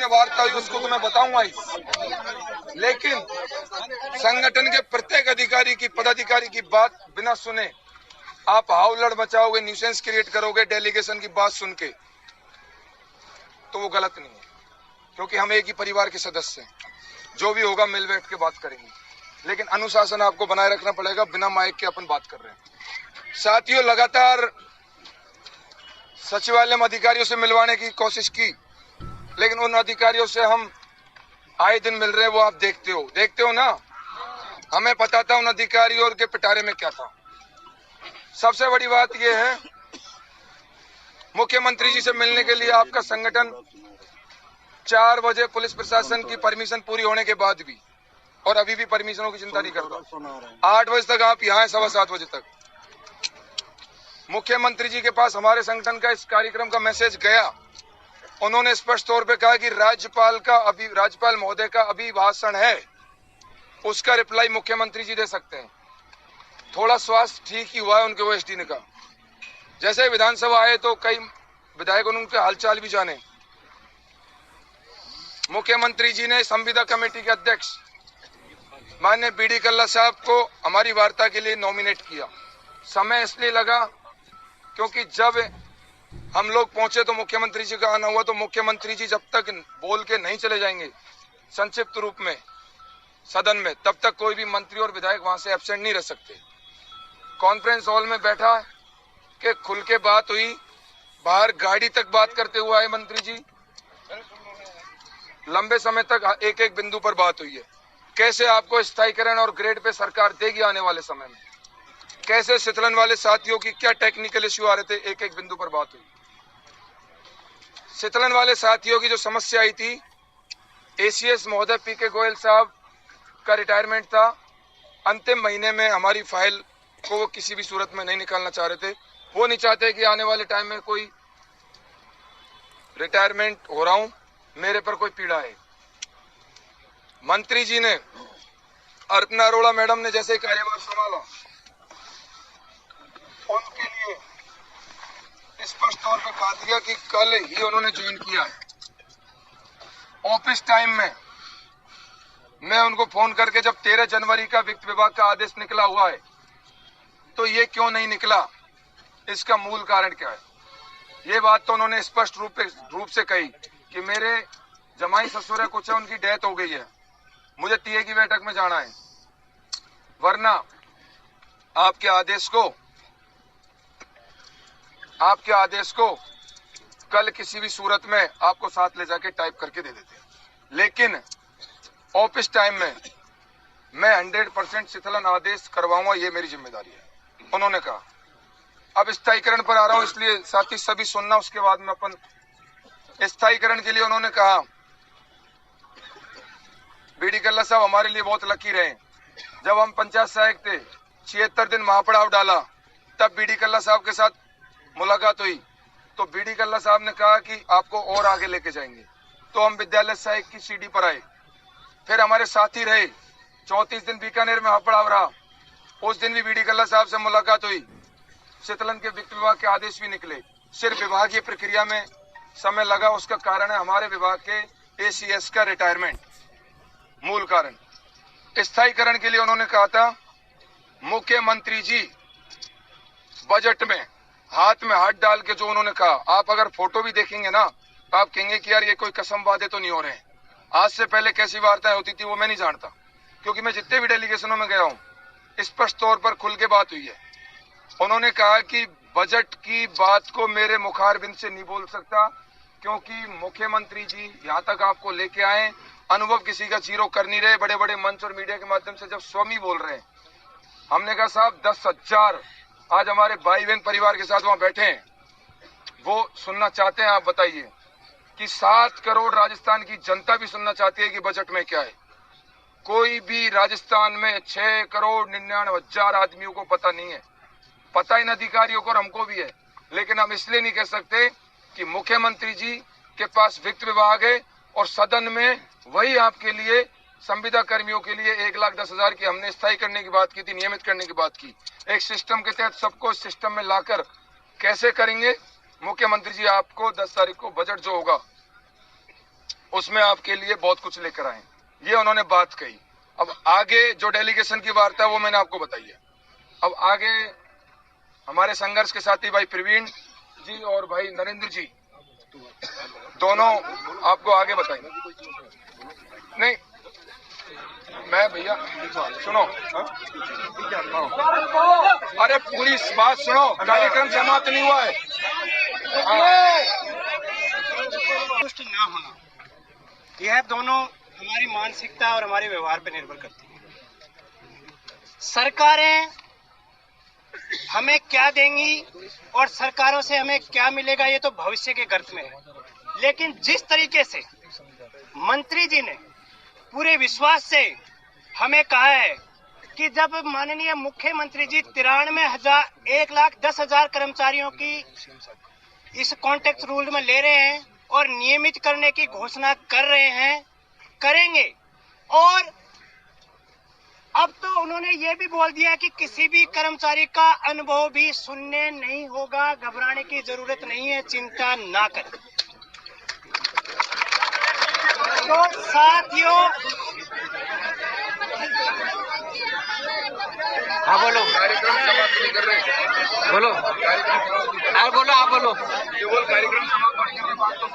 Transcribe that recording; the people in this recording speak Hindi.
में वार्ता हुई उसको तो मैं बताऊंगा ही, लेकिन संगठन के प्रत्येक अधिकारी की, पदाधिकारी की बात बिना सुने आप हाउलड़ मचाओगे, न्यूसेंस क्रिएट करोगे डेलीगेशन की बात सुन के, तो वो गलत नहीं है, क्योंकि हम एक ही परिवार के सदस्य हैं। जो भी होगा मिल बैठ के बात करेंगे, लेकिन अनुशासन आपको बनाए रखना पड़ेगा। बिना माइक के अपन बात कर रहे हैं। साथियों, लगातार सचिवालय में अधिकारियों से मिलवाने की कोशिश की, लेकिन उन अधिकारियों से हम आए दिन मिल रहे हैं, वो आप देखते हो ना। हमें पता था उन अधिकारियों के पिटारे में क्या था। सबसे बड़ी बात यह है, मुख्यमंत्री जी से मिलने के लिए आपका संगठन 4 बजे पुलिस प्रशासन की परमिशन पूरी होने के बाद भी, और अभी भी परमिशनों की चिंता नहीं करता, 8 बजे तक आप यहाँ हैं, 7:15 बजे तक। मुख्यमंत्री जी के पास हमारे संगठन का इस कार्यक्रम का मैसेज गया। उन्होंने स्पष्ट तौर पे कहा कि राज्यपाल महोदय का अभिभाषण है, उसका रिप्लाई मुख्यमंत्री जी दे सकते हैं। थोड़ा स्वास्थ्य ठीक ही हुआ है उनके ओएसडी ने कहा। जैसे विधानसभा आए तो कई विधायकों ने उनके हालचाल भी जाने। मुख्यमंत्री जी ने संविदा कमेटी के अध्यक्ष माननीय बीडी कल्ला साहब को हमारी वार्ता के लिए नॉमिनेट किया। समय इसलिए लगा क्योंकि जब हम लोग पहुंचे तो मुख्यमंत्री जी का आना हुआ, तो मुख्यमंत्री जी जब तक बोल के नहीं चले जाएंगे संक्षिप्त रूप में सदन में, तब तक कोई भी मंत्री और विधायक वहां से एब्सेंट नहीं रह सकते। कॉन्फ्रेंस हॉल में बैठा के खुल के बात हुई, बाहर गाड़ी तक बात करते हुए आए मंत्री जी, लंबे समय तक एक एक बिंदु पर बात हुई है। कैसे आपको स्थायीकरण और ग्रेड पे सरकार देगी आने वाले समय में, कैसे शीतलन वाले साथियों की क्या टेक्निकल इश्यू आ रहे थे, एक एक बिंदु पर बात हुई। शीतलन वाले साथियों की जो समस्या आई थी, एसीएस महोदय पीके गोयल साहब का रिटायरमेंट था, अंतिम महीने में हमारी फाइल को वो किसी भी सूरत में नहीं निकालना चाह रहे थे। वो नहीं चाहते कि आने वाले टाइम में कोई रिटायरमेंट हो रहा हूं, मेरे पर कोई पीड़ा है। मंत्री जी ने, अर्पणा अरोड़ा मैडम ने जैसे कार्यभार संभाला, उनके लिए स्पष्ट तौर पर कहा दिया कि कल ही उन्होंने ज्वाइन किया है। ऑफिस टाइम में मैं उनको फोन करके, जब 13 जनवरी का वित्त विभाग का आदेश निकला हुआ है तो ये क्यों नहीं निकला, इसका मूल कारण क्या है, ये बात तो उन्होंने स्पष्ट रूप से कही कि मेरे जमाई ससुर है कुछ है, उनकी डेथ हो गई है, मुझे टीए की बैठक में जाना है, वरना आपके आदेश को कल किसी भी सूरत में आपको साथ ले जाके टाइप करके दे देते हैं। लेकिन ऑफिस टाइम में मैं 100% शीतलन आदेश करवाऊंगा, ये मेरी जिम्मेदारी है, उन्होंने कहा। अब स्थायीकरण पर आ रहा हूं, इसलिए साथी सभी सुनना, उसके बाद में अपन स्थायीकरण के लिए उन्होंने कहा, बीडी कल्ला साहब हमारे लिए बहुत लकी रहे। जब हम पंचायत सहायक थे, 76 दिन महापड़ाव डाला, तब बीडी कल्ला साहब के साथ मुलाकात हुई, तो बीडी कल्ला साहब ने कहा कि आपको और आगे लेके जाएंगे, तो हम विद्यालय सहायक की सीढ़ी पर आए। फिर हमारे साथी रहे, 34 दिन बीकानेर में महापड़ाव रहा, उस दिन भी बीडी कल्ला साहब से मुलाकात हुई, शीतलन के वित्त विभाग के आदेश भी निकले। सिर्फ विभागीय प्रक्रिया में समय लगा, उसका कारण है हमारे विभाग के एसीएस का रिटायरमेंट, मूल कारण। स्थायीकरण के लिए उन्होंने कहा था, मुख्यमंत्री जी बजट में हाथ में हाथ डाल के जो उन्होंने कहा, आप अगर फोटो भी देखेंगे ना तो आप कहेंगे कि यार ये कोई कसम वादे तो नहीं हो रहे हैं। आज से पहले कैसी वार्ताएं होती थी वो मैं नहीं जानता, क्योंकि मैं जितने भी डेलीगेशनों में गया हूं स्पष्ट तौर पर खुल के बात हुई है। उन्होंने कहा कि बजट की बात को मेरे मुखारबिंद से नहीं बोल सकता, क्योंकि मुख्यमंत्री जी यहाँ तक आपको लेके आए, अनुभव किसी का जीरो कर नहीं रहे, बड़े बड़े मंच और मीडिया के माध्यम से जब स्वामी बोल रहे हैं। हमने कहा साहब 10,000 आज हमारे भाई बहन परिवार के साथ वहां बैठे हैं, वो सुनना चाहते हैं, आप बताइए कि 7 करोड़ राजस्थान की जनता भी सुनना चाहती है कि बजट में क्या है। कोई भी राजस्थान में 6 करोड़ 99,000 आदमियों को पता नहीं है, पता इन अधिकारियों को और हमको भी है, लेकिन हम इसलिए नहीं कह सकते कि मुख्यमंत्री जी के पास वित्त विभाग है और सदन में वही आपके लिए संविदा कर्मियों के लिए 1,10,000 की हमने स्थायी करने की बात की थी, नियमित करने की बात की। एक सिस्टम के तहत सबको सिस्टम में लाकर कैसे करेंगे, मुख्यमंत्री जी आपको 10 तारीख को बजट जो होगा उसमें आपके लिए बहुत कुछ लेकर आए। ये उन्होंने बात कही। अब आगे जो डेलीगेशन की वार्ता है वो मैंने आपको बताई है। अब आगे हमारे संघर्ष के साथी भाई प्रवीण जी और भाई नरेंद्र जी दोनों आपको आगे बताएंगे। नहीं मैं भैया सुनो, अरे पूरी बात सुनो, कार्यक्रम समाप्त नहीं हुआ है। संतुष्ट ना होना, यह दोनों हमारी मानसिकता और हमारे व्यवहार पर निर्भर करती है। सरकारें हमें क्या देंगी और सरकारों से हमें क्या मिलेगा, ये तो भविष्य के गर्त में है। लेकिन जिस तरीके से मंत्री जी ने पूरे विश्वास से हमें कहा है कि जब माननीय मुख्यमंत्री जी 1,10,000 कर्मचारियों की इस कॉन्ट्रैक्ट रूल में ले रहे हैं और नियमित करने की घोषणा कर रहे हैं, करेंगे। और अब तो उन्होंने ये भी बोल दिया कि किसी भी कर्मचारी का अनुभव भी सुनने नहीं होगा, घबराने की जरूरत नहीं है, चिंता ना करें। तो साथियों, हाँ बोलो, कार्यक्रम समाप्त नहीं कर रहे, बोलो, कार्यक्रम बोलो, आप बोलो। केवल कार्यक्रम समाप्त होने के बाद तो